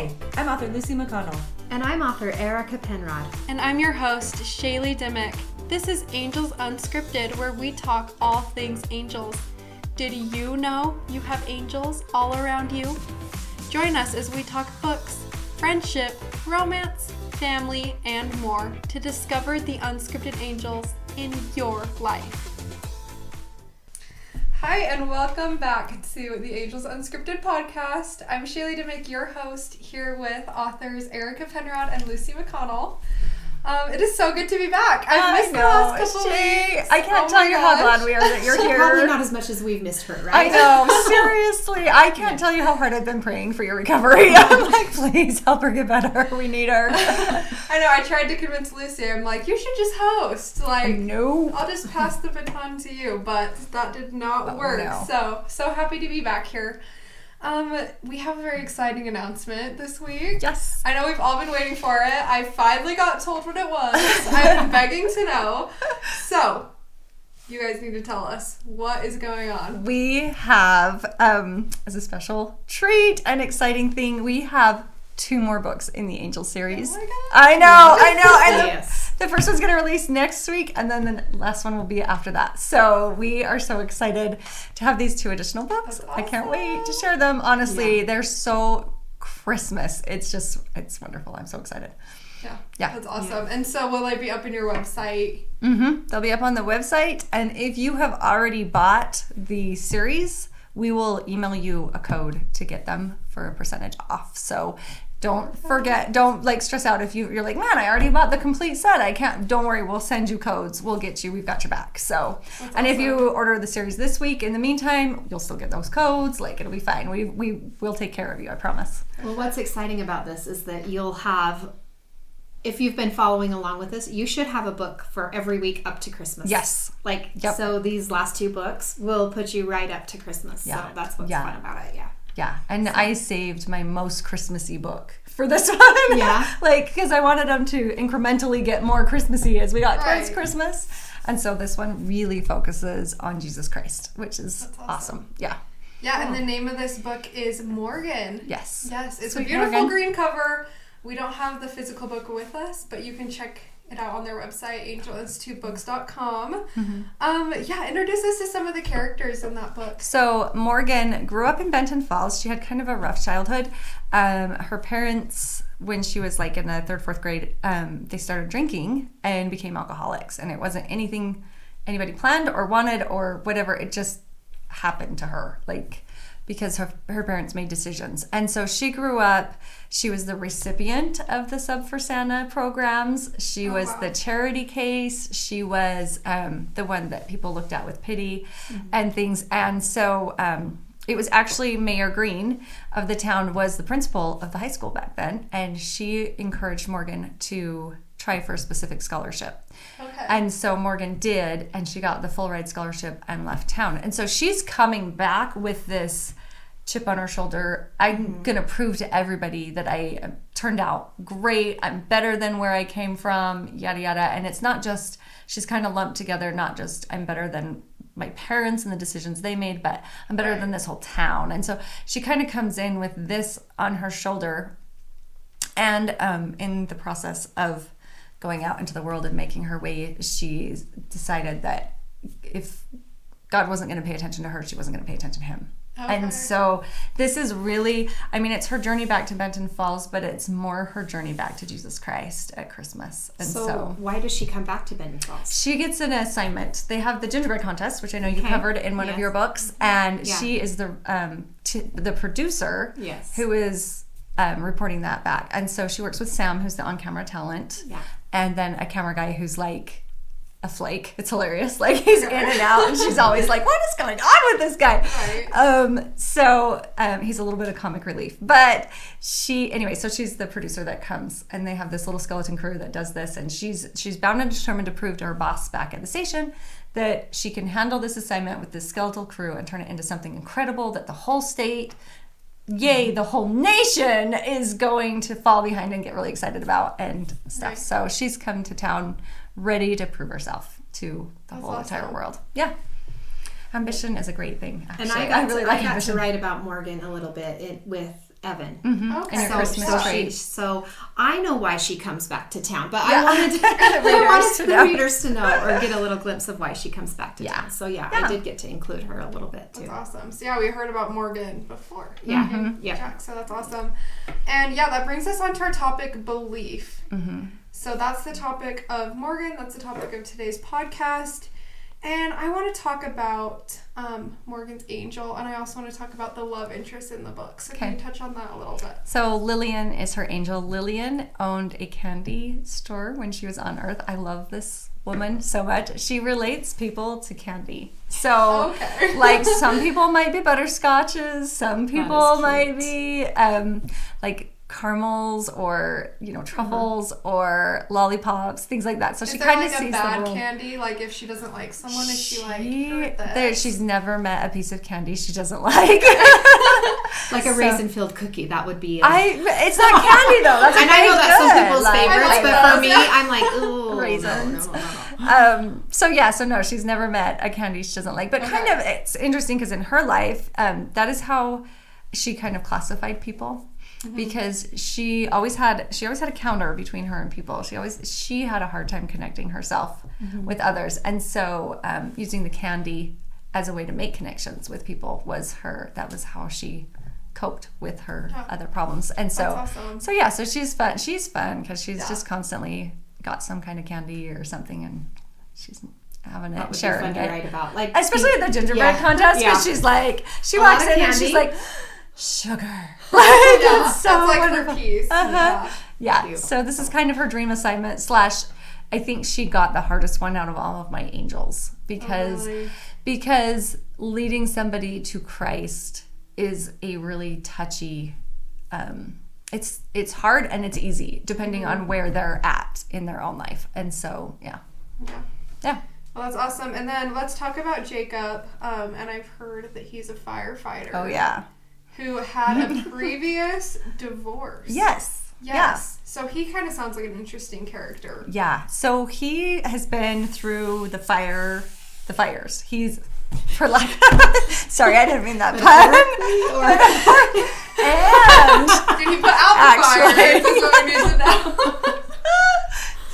Hi, I'm author Lucy McConnell. And I'm author Erica Penrod. And I'm your host, Shaylee Dymock. This is Angels Unscripted, where we talk all things angels. Did you know you have angels all around you? Join us as we talk books, friendship, romance, family, and more to discover the unscripted angels in your life. Hi, and welcome back to the Angels Unscripted podcast. I'm Shaylee Dymock, your host, here with authors Erica Penrod and Lucy McConnell. It is so good to be back. I've missed the last couple weeks. I can't tell you how glad we are that you're here. Probably not as much as we've missed her, right? I know, seriously. I can't tell you how hard I've been praying for your recovery. I'm like, please help her get better. We need her. I know, I tried to convince Lucy. I'm like, you should just host. Like, no. I'll just pass the baton to you, but that did not work. No. So happy to be back here. We have a very exciting announcement this week. Yes. I know we've all been waiting for it. I finally got told what it was. I've been begging to know. So, you guys need to tell us what is going on. We have, as a special treat and exciting thing, we have 2 more books in the Angel series. Oh my God. I know. And Yes. the first one's going to release next week, and then the last one will be after that. So we are so excited to have these 2 additional books. That's I can't awesome. wait to share them. Honestly, they're so Christmas. It's wonderful. I'm so excited. Yeah. That's awesome. And so will they be up in your website? Mm-hmm. They'll be up on the website, and if you have already bought the series, we will email you a code to get them for a percentage off. So don't forget, don't stress out if you're like, man, I already bought the complete set. I can't, don't worry, we'll send you codes. We'll get you, we've got your back. So, that's and awesome. if you order the series this week, in the meantime, you'll still get those codes. It'll be fine. We'll take care of you, I promise. Well, what's exciting about this is that you'll have, if you've been following along with this, you should have a book for every week up to Christmas. Yes. Yep. So these last 2 books will put you right up to Christmas. Yeah. So that's what's fun about it, Yeah, and I saved my most Christmassy book for this one. Yeah. Because I wanted them to incrementally get more Christmassy as we got towards Right. Christmas. And so this one really focuses on Jesus Christ, which is That's awesome. Yeah. Yeah, and the name of this book is Morgan. Yes. Yes, it's Sweet a beautiful Morgan. green cover. We don't have the physical book with us, but you can check it out on their website, angelinstitutebooks.com. Mm-hmm. Introduce us to some of the characters in that book. So Morgan grew up in Benton Falls. She had kind of a rough childhood. Her parents, when she was in the 3rd, 4th grade, they started drinking and became alcoholics. And it wasn't anything anybody planned or wanted or whatever. It just happened to her, because her parents made decisions. And so she grew up, she was the recipient of the Sub for Santa programs. She was the charity case. She was the one that people looked at with pity and things. And so it was actually Mayor Green of the town was the principal of the high school back then. And she encouraged Morgan to try for a specific scholarship. Okay. And so Morgan did, and she got the full ride scholarship and left town. And so she's coming back with this chip on her shoulder. I'm going to prove to everybody that I turned out great. I'm better than where I came from, yada, yada. And it's not just, she's kind of lumped together, not just I'm better than my parents and the decisions they made, but I'm better than this whole town. And so she kind of comes in with this on her shoulder. And in the process of going out into the world and making her way, she decided that if God wasn't going to pay attention to her, she wasn't going to pay attention to him. Okay. And so this is really, it's her journey back to Benton Falls, but it's more her journey back to Jesus Christ at Christmas. And So why does she come back to Benton Falls? she gets an assignment. They have the gingerbread contest, which I know you covered in one of your books, and she is the producer who is reporting that back. And so she works with Sam, who's the on-camera talent, and then a camera guy who's a flake. It's hilarious. He's in and out, and she's always like, what is going on with this guy? Right. So he's a little bit of comic relief. But so she's the producer that comes, and they have this little skeleton crew that does this, and she's bound and determined to prove to her boss back at the station that she can handle this assignment with this skeletal crew and turn it into something incredible that the whole state, the whole nation is going to fall behind and get really excited about and stuff. Right. So she's come to town ready to prove herself to the whole entire world. Yeah. Ambition is a great thing, actually. And I really like got ambition. to write about Morgan a little bit with Evan. Okay. And your Christmas tree. So I know why she comes back to town, but Yeah. I wanted to the know. readers to know or get a little glimpse of why she comes back to Yeah. town. So Yeah. I did get to include her a little bit too. That's awesome. So yeah, we heard about Morgan before. Yeah. Yeah. Jack, so that's awesome. And yeah, that brings us on to our topic, belief. So that's the topic of Morgan. That's the topic of today's podcast. And I want to talk about Morgan's angel, and I also want to talk about the love interest in the book. So can you touch on that a little bit? So Lillian is her angel. Lillian owned a candy store when she was on Earth. I love this woman so much. She relates people to candy. So, like, some people might be butterscotches, some people might be like caramels or truffles or lollipops, things like that. So she kind of sees a bad the whole candy. Like if she doesn't like someone, is she like she's never met a piece of candy she doesn't like. Like a raisin-filled cookie, that would be. It's not candy though. That's and I know that's some people's favorites, but for me, I'm like, ooh, raisins. No. So no, she's never met a candy she doesn't like. But kind of, it's interesting because in her life, that is how she kind of classified people. Because she always had a counter between her and people. She had a hard time connecting herself with others, and so using the candy as a way to make connections with people was how she coped with her other problems. And so that's awesome. so she's fun because she's just constantly got some kind of candy or something, and she's having it, sharing it. To write about, like, especially at the gingerbread contest, because she's like, she walks in and she's like, sugar. It's so that's like wonderful. her piece. Yeah. So this is kind of her dream assignment / I think she got the hardest one out of all of my angels because leading somebody to Christ is a really touchy. It's hard and it's easy depending on where they're at in their own life, and so yeah. Well, that's awesome. And then let's talk about Jacob. And I've heard that he's a firefighter. Oh yeah. Who had a previous divorce. Yes. So he kind of sounds like an interesting character. Yeah. So he has been through the fires. He's for lack. Sorry, I didn't mean that pun. And did he put out the fire? That's what I need to know.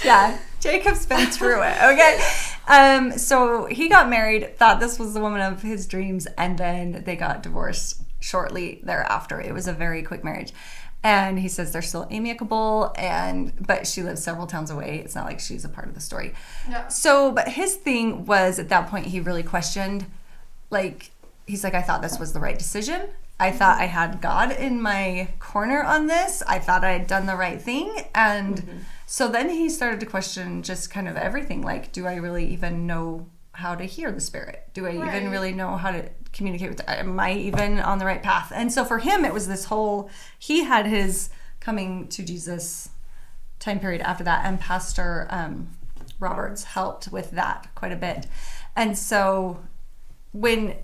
Yeah, Jacob's been through it. Okay. So he got married, thought this was the woman of his dreams, and then they got divorced shortly thereafter. It was a very quick marriage. And he says they're still amicable, but she lives several towns away. It's not like she's a part of the story. Yeah. So, but his thing was at that point he really questioned, like, he's like, I thought this was the right decision. I thought I had God in my corner on this. I thought I had done the right thing. And so then he started to question just kind of everything. Like, do I really even know how to hear the Spirit? Do I even really know how to communicate with am I even on the right path? And so for him, it was this whole, he had his coming to Jesus time period after that, and Pastor Roberts helped with that quite a bit. And so when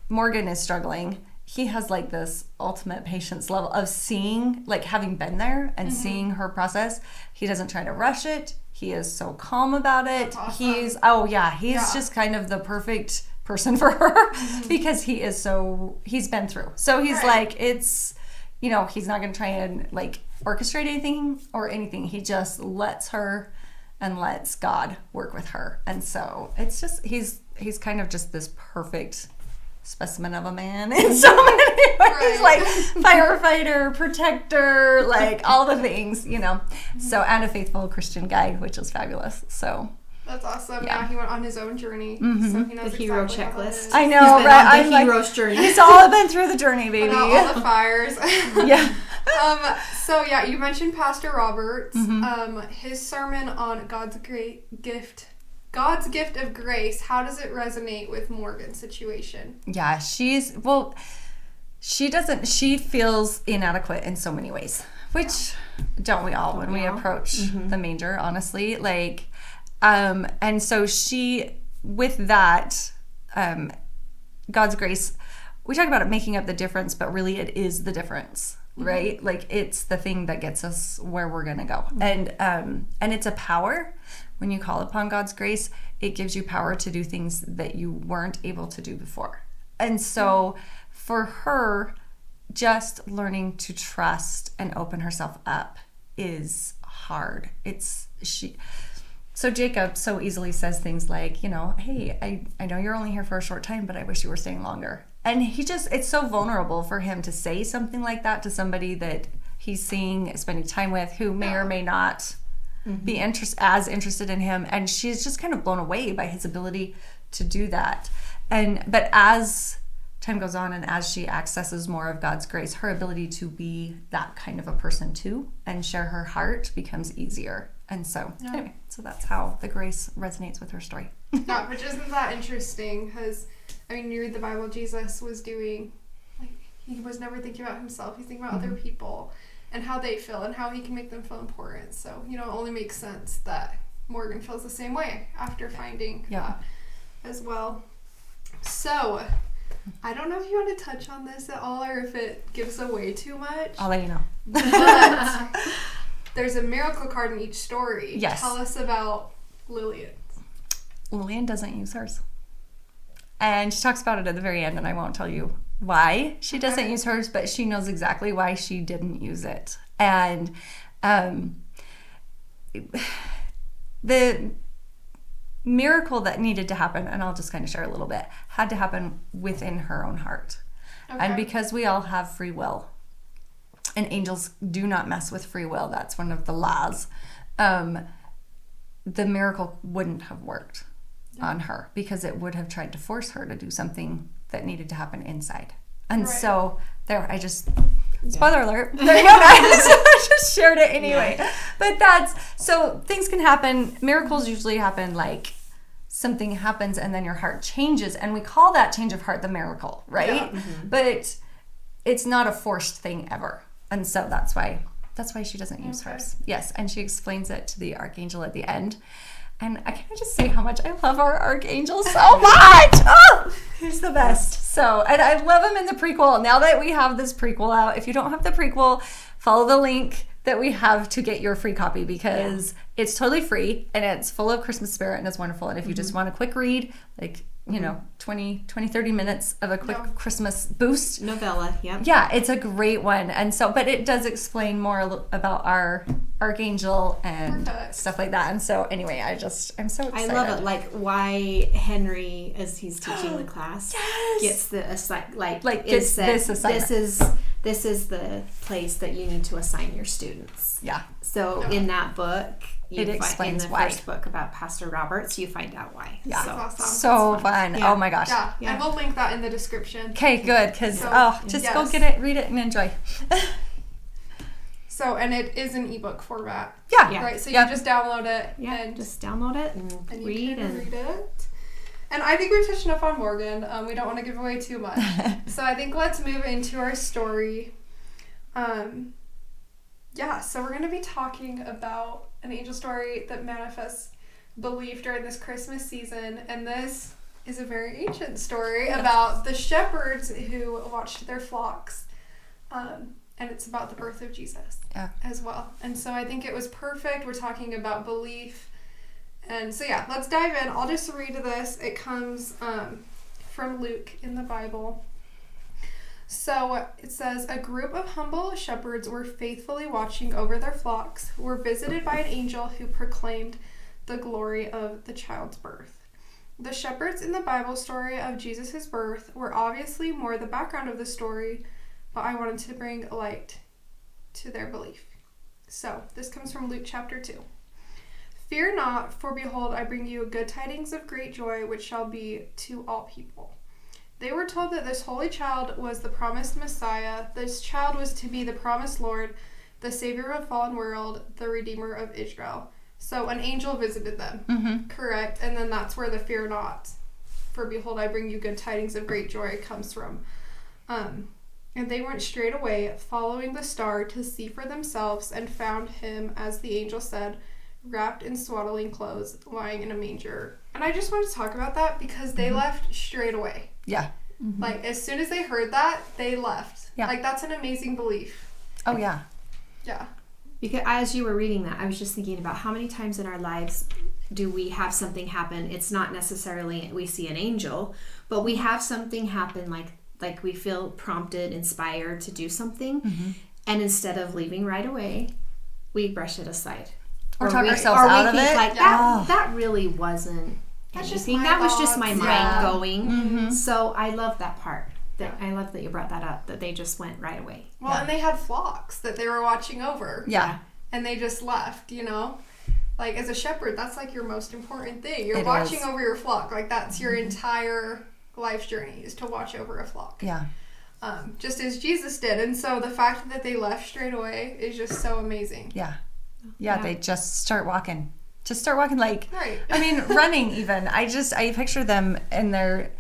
Morgan is struggling, he has like this ultimate patience level of seeing, like having been there and seeing her process. He doesn't try to rush it. He is so calm about it. Awesome. He's just kind of the perfect person for her because he's been through. So he's like, it's, he's not going to try and like orchestrate anything or anything. He just lets her and lets God work with her. And so it's just, he's kind of just this perfect specimen of a man in so many ways, like firefighter, protector, like all the things, so, and a faithful Christian guy, which is fabulous. So that's awesome. Yeah, he went on his own journey, so he knows the hero exactly checklist. I know, right? The hero's journey. He's all been through the journey, baby. All the fires. Yeah. So yeah, you mentioned Pastor Roberts. His sermon on God's gift of grace. How does it resonate with Morgan's situation? Yeah, she feels inadequate in so many ways, which don't we all when we approach the manger, honestly, like, and so she, with that, God's grace, we talk about it making up the difference, but really it is the difference, right? Like, it's the thing that gets us where we're going to go. And it's a power. When you call upon God's grace, it gives you power to do things that you weren't able to do before. And so for her, just learning to trust and open herself up is hard. So Jacob so easily says things like, hey, I know you're only here for a short time, but I wish you were staying longer. And it's so vulnerable for him to say something like that to somebody that he's seeing, spending time with, who may or may not be as interested in him. And she's just kind of blown away by his ability to do that. But as time goes on and as she accesses more of God's grace, her ability to be that kind of a person too and share her heart becomes easier. And so anyway, so that's how the grace resonates with her story. Yeah, which isn't that interesting, because you read the Bible, Jesus was doing, he was never thinking about himself. He's thinking about other people and how they feel and how he can make them feel important. So, it only makes sense that Morgan feels the same way after finding that as well. So, I don't know if you want to touch on this at all or if it gives away too much. I'll let you know. But there's a miracle card in each story. Yes. Tell us about Lillian's. Lillian doesn't use hers. And she talks about it at the very end, and I won't tell you why she doesn't use hers, but she knows exactly why she didn't use it. And the miracle that needed to happen, and I'll just kind of share a little bit, had to happen within her own heart. Okay. And because we all have free will, and angels do not mess with free will, that's one of the laws, the miracle wouldn't have worked on her, because it would have tried to force her to do something that needed to happen inside. And so there, I just, spoiler alert, there you go, guys. I just shared it anyway. Yeah. But so things can happen. Miracles usually happen like something happens and then your heart changes. And we call that change of heart the miracle, right? Yeah. Mm-hmm. But it's not a forced thing ever. And so that's why she doesn't use hers. Yes, and she explains it to the archangel at the end. And I can't just say how much I love our archangel so much. Oh, he's the best. So, and I love him in the prequel. Now that we have this prequel out, if you don't have the prequel, follow the link that we have to get your free copy, because it's totally free and it's full of Christmas spirit and it's wonderful. And if you just want a quick read, 20, 30 minutes of a quick Christmas boost. Novella, Yeah, it's a great one. And so, but it does explain more about our archangel and stuff like that. And so anyway, I'm so excited. I love it. Like why Henry, as he's teaching the class, gets the this assignment. This is the place that you need to assign your students. Yeah. So in that book, it explains in the why. First book about Pastor Roberts, you find out why. Yeah, so awesome. So fun. Yeah. Oh my gosh. Yeah, and we'll link that in the description. Okay, good, because go get it, read it, and enjoy. So, and it is an ebook format. Yeah. Right. So you just download it. Yeah. And just download it and read it. And I think we've touched enough on Morgan. We don't want to give away too much. So I think let's move into our story. So we're going to be talking about an angel story that manifests belief during this Christmas season. And this is a very ancient story about the shepherds who watched their flocks. And it's about the birth of Jesus as well. And so I think it was perfect. We're talking about belief. And so let's dive in. I'll just read this. It comes from Luke in the Bible. So it says, a group of humble shepherds were faithfully watching over their flocks, were visited by an angel who proclaimed the glory of the child's birth. The shepherds in the Bible story of Jesus' birth were obviously more the background of the story, but I wanted to bring light to their belief. So this comes from Luke chapter 2. Fear not, for behold, I bring you good tidings of great joy, which shall be to all people. They were told that this holy child was the promised Messiah. This child was to be the promised Lord, the Savior of a fallen world, the Redeemer of Israel. So an angel visited them, correct? And then that's where the fear not, for behold, I bring you good tidings of great joy comes from. And they went straight away, following the star to see for themselves, and found him, as the angel said, wrapped in swaddling clothes, lying in a manger. And I just want to talk about that because they left straight away. Yeah. Mm-hmm. Like, as soon as they heard that, they left. Yeah. Like, that's an amazing belief. Oh, yeah. Yeah. Because as you were reading that, I was just thinking about how many times in our lives do we have something happen. It's not necessarily we see an angel, but we have something happen like like we feel prompted, inspired to do something, Mm-hmm. and instead of leaving right away, we brush it aside. Or talk ourselves out of it. Like, that really wasn't That's just anything. my That was just my thoughts. mind going. Mm-hmm. So I love that part. I love that you brought that up, that they just went right away. Well, and they had flocks that they were watching over. Yeah. And they just left, you know? Like, as a shepherd, that's like your most important thing. You're It watching is. over your flock. Like, that's your entire life's journey, is to watch over a flock. Yeah. Just as Jesus did. And so the fact that they left straight away is just so amazing. Yeah. Yeah, they just start walking. Just start walking, like, Right. I mean, running even. I picture them in their,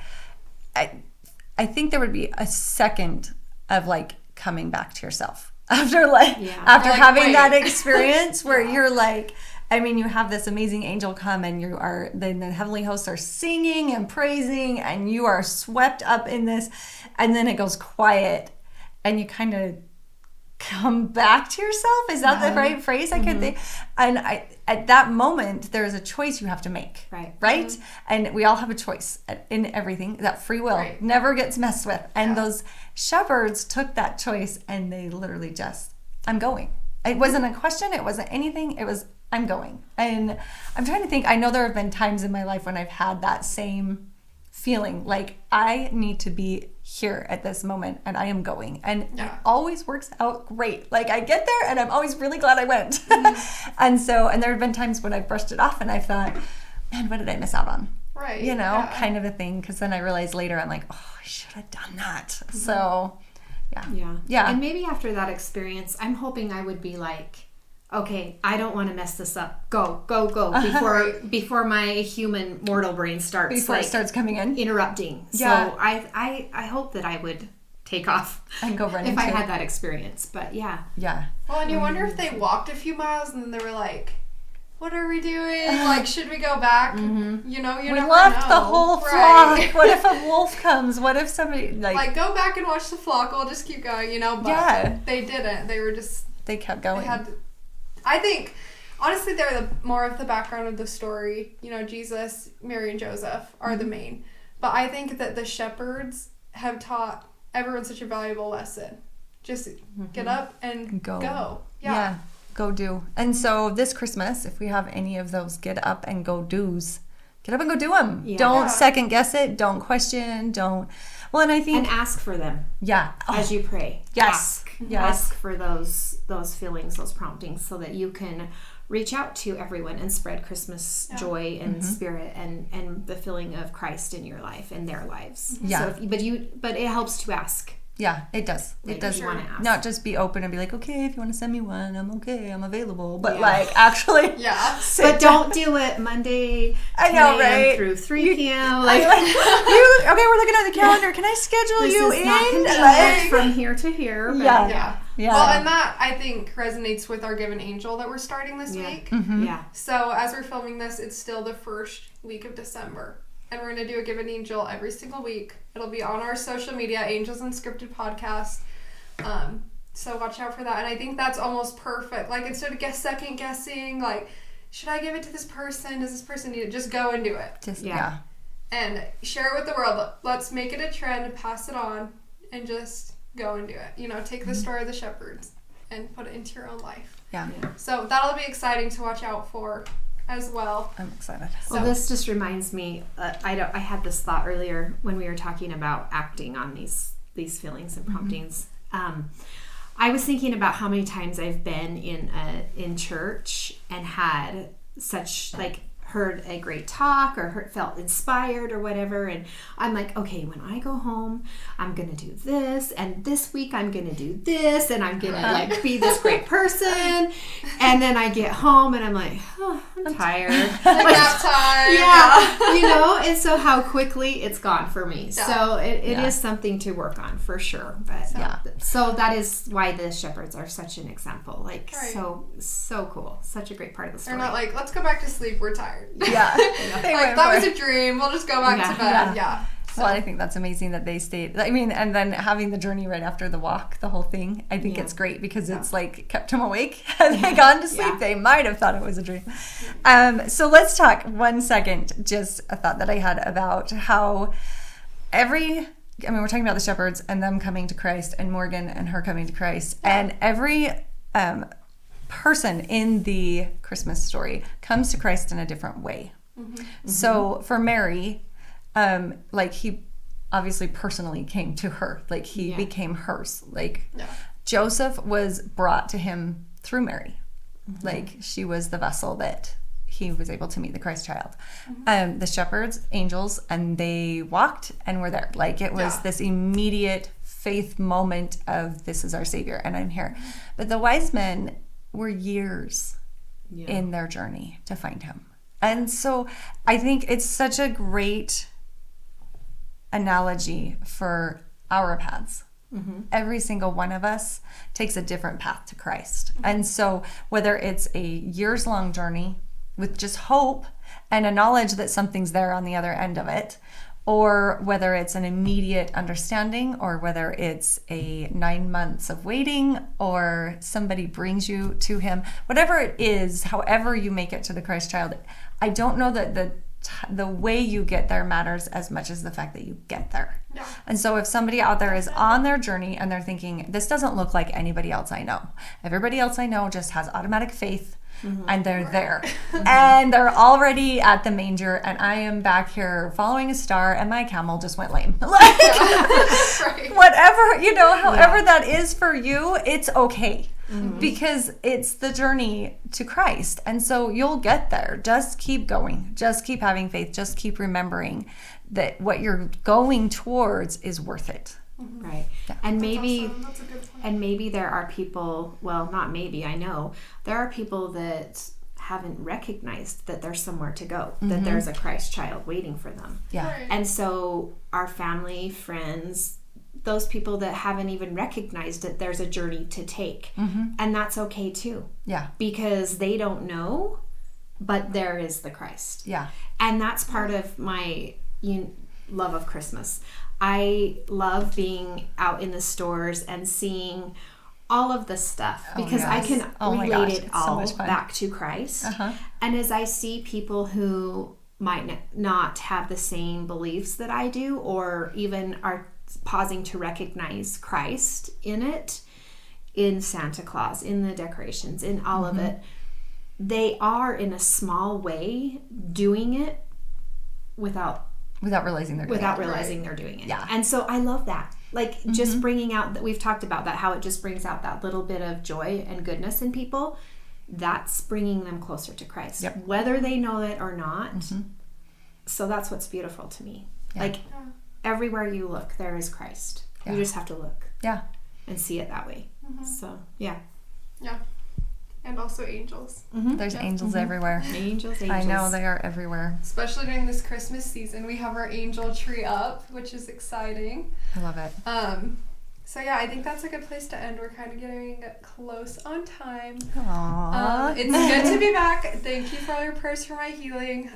I think there would be a second of, like, coming back to yourself after, like, after Like, having wait. that experience where you're like, I mean, you have this amazing angel come and then the heavenly hosts are singing and praising and you are swept up in this, and then it goes quiet and you kind of come back to yourself. Is that the right phrase I could think? And at that moment, there is a choice you have to make. Right? And we all have a choice in everything. That free will never gets messed with. And those shepherds took that choice and they literally just, I'm going. It wasn't a question. It wasn't anything. It was, I'm going. And I'm trying to think. I know there have been times in my life when I've had that same feeling, like I need to be here at this moment and I am going, and it always works out great. Like I get there and I'm always really glad I went. and there have been times when I've brushed it off and I thought, man, what did I miss out on? Right. You know, kind of a thing, because then I realized later I'm like, oh, I should have done that. So yeah. And maybe after that experience, I'm hoping I would be like, okay, I don't want to mess this up. Go before my human mortal brain starts it starts coming in, interrupting. Yeah. So I hope that I would take off and go running if I had that experience. But yeah. Well, and you wonder if they walked a few miles and then they were like, what are we doing? Like, should we go back? You know, we left the whole flock. What if a wolf comes? What if somebody like go back and watch the flock? We'll just keep going, you know. But they didn't. They were just, they kept going. I think, honestly, they're more of the background of the story. You know, Jesus, Mary, and Joseph are the main. But I think that the shepherds have taught everyone such a valuable lesson. Just get up and go. Yeah. Go do. And so this Christmas, if we have any of those get up and go do's, get up and go do them. Yeah. Don't second guess it. Don't question. Don't. Well, and I think. And ask for them. Yeah. As you pray. Yes. Ask for those feelings, those promptings, so that you can reach out to everyone and spread Christmas joy and spirit and the feeling of Christ in your life and their lives. Yeah. So but it helps to ask. Yeah, it does. Like, it does. You want to ask. Not just be open and be like, okay, if you want to send me one, I'm okay, I'm available. But like, actually, but don't do it Monday. I know, right? Through 3 p.m. Like, okay, we're looking at the calendar. Can I schedule you is in? Not convenient from here to here. But Yeah. Well, and that I think resonates with our Given Angel that we're starting this week. Yeah. So as we're filming this, it's still the first week of December. And we're going to do a Given Angel every single week. It'll be on our social media, Angels Unscripted Podcast. So watch out for that. And I think that's almost perfect. Like, instead of second guessing, like, should I give it to this person? Does this person need it? Just go and do it. And share it with the world. Let's make it a trend, pass it on, and just go and do it. You know, take the story of the shepherds and put it into your own life. Yeah. So that'll be exciting to watch out for as well. I'm excited. Well, this just reminds me. I had this thought earlier when we were talking about acting on these feelings and promptings. I was thinking about how many times I've been in church and had such heard a great talk or felt inspired or whatever, and I'm like, okay, when I go home, I'm gonna do this, and this week I'm gonna do this, and I'm gonna be this great person, and then I get home and I'm like, oh, I'm tired. Nap time. Yeah, you know, and so how quickly it's gone for me. Yeah. So it is something to work on for sure. But so that is why the shepherds are such an example. So cool. Such a great part of the story. They're not like, let's go back to sleep, we're tired. Yeah. Like, that was a dream. We'll just go back to bed. Yeah. Well, I think that's amazing that they stayed. I mean, and then having the journey right after the walk, the whole thing, I think it's great because it's like kept them awake. Had they gone to sleep, they might have thought it was a dream. So let's talk 1 second, just a thought that I had about how every I mean, we're talking about the shepherds and them coming to Christ, and Morgan and her coming to Christ, and every person in the Christmas story comes to Christ in a different way. So for Mary, like he obviously personally came to her, like he became hers. Like Joseph was brought to him through Mary, like she was the vessel that he was able to meet the Christ child. The shepherds, angels, and they walked and were there. Like it was this immediate faith moment of, this is our Savior and I'm here. But the wise men were years in their journey to find him. And so I think it's such a great analogy for our paths. Every single one of us takes a different path to Christ. And so whether it's a years-long journey with just hope and a knowledge that something's there on the other end of it, or whether it's an immediate understanding, or whether it's a 9 months of waiting, or somebody brings you to him, whatever it is, however you make it to the Christ child, I don't know that the way you get there matters as much as the fact that you get there. And so if somebody out there is on their journey and they're thinking, this doesn't look like anybody else I know, everybody else I know just has automatic faith, and they're there and they're already at the manger, and I am back here following a star and my camel just went lame. Like whatever, however that is for you, it's okay. Because it's the journey to Christ. And so you'll get there. Just keep going. Just keep having faith. Just keep remembering that what you're going towards is worth it. Right. And maybe there are people, well, not maybe, I know, there are people that haven't recognized that there's somewhere to go, that there's a Christ child waiting for them. And so our family, friends, those people that haven't even recognized it, there's a journey to take. And that's okay too. Because they don't know, but there is the Christ. And that's part of my love of Christmas. I love being out in the stores and seeing all of the stuff, because I can relate it all back to Christ. And as I see people who might not have the same beliefs that I do, or even are pausing to recognize Christ in it, in Santa Claus, in the decorations, in all of it, they are in a small way doing it without realizing they're doing it. And so I love that. Like just bringing out that, we've talked about that, how it just brings out that little bit of joy and goodness in people. That's bringing them closer to Christ, whether they know it or not. So that's what's beautiful to me. Like everywhere you look, there is Christ. You just have to look and see it that way. So And also angels. There's angels everywhere. Angels. I know, they are everywhere. Especially during this Christmas season. We have our angel tree up, which is exciting. I love it. So yeah, I think that's a good place to end. We're kind of getting close on time. Aww. It's good to be back. Thank you for all your prayers for my healing.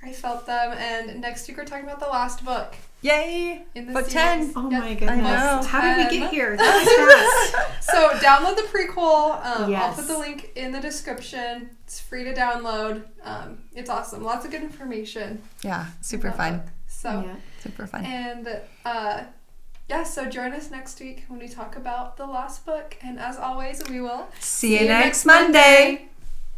I felt them. And next week we're talking about the last book. Yay! In the Book series. 10. Oh my goodness. I know. How did we get here? That was fast. So download the prequel. I'll put the link in the description. It's free to download. It's awesome. Lots of good information. Yeah, super fun. Book. So super fun. And so join us next week when we talk about the last book. And as always, we will see you next Monday.